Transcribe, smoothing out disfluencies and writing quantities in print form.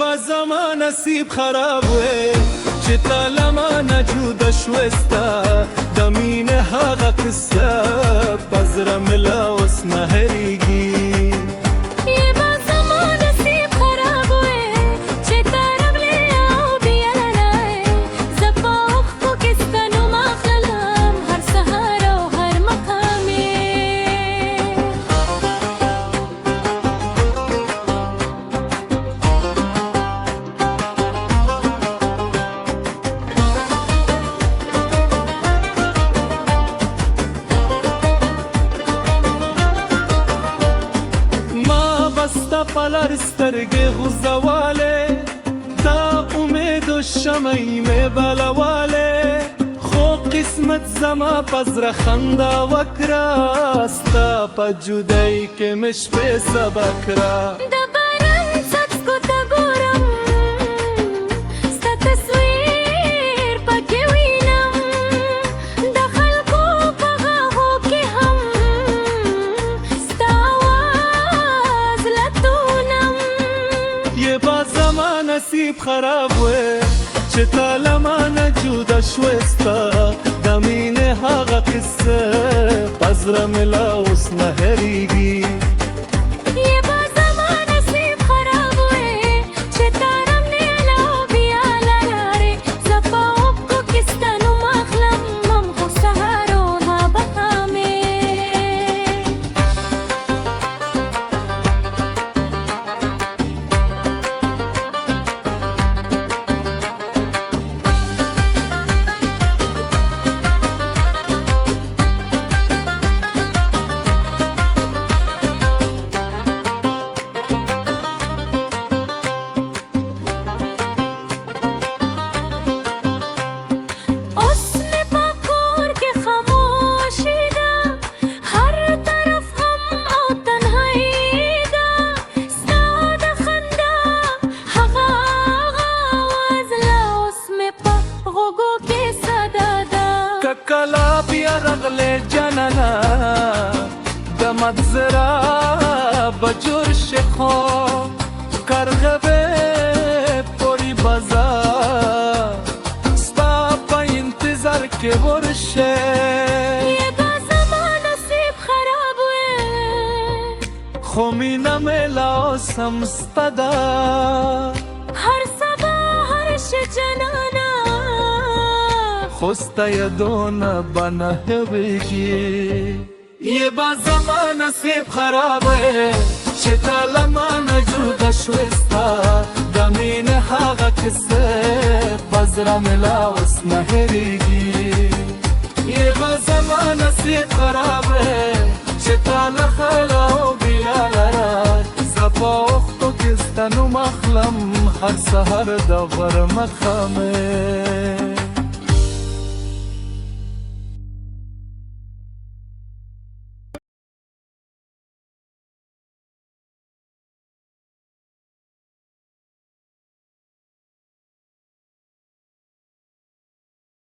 با زما نصیب خراب وې چې تا لمانه جوده شوستا د مینې هغه قصه په زړه مې لا اوس نه هېرېږي پلار سترګې غوځولې دا امید و شمعې مې بلولې خو قسمت زما په زړه خندا وکړه ستا په جدایۍ کې مې شپې سبا کړه نصیب خراب وې چې تا لمانه جوده شوستا د مینې هغه قصه په زړه مې لا اوس نه هېرېږي کلا بیا رغلې جنانا د مدزرا بجور شخو کرغبه پوری بازار ستا په انتظار کې ورشه یه با زمان نصیب خراب وې خو مینه مې لا اوسم ستا ده هر سبا هر شجنانا خوستا یادونه به نه هېرېږي یه با زما نصیب خراب وې چې تا لمانه جوده شوستا د مینې هغه قصه په زړه مې لا اوس نه هېرېږي یه با زما نصیب خراب وې چې تا له خیله او بیا لره زه په اوښکو کې ستا نوم اخلم هر سهار د غرمه خامې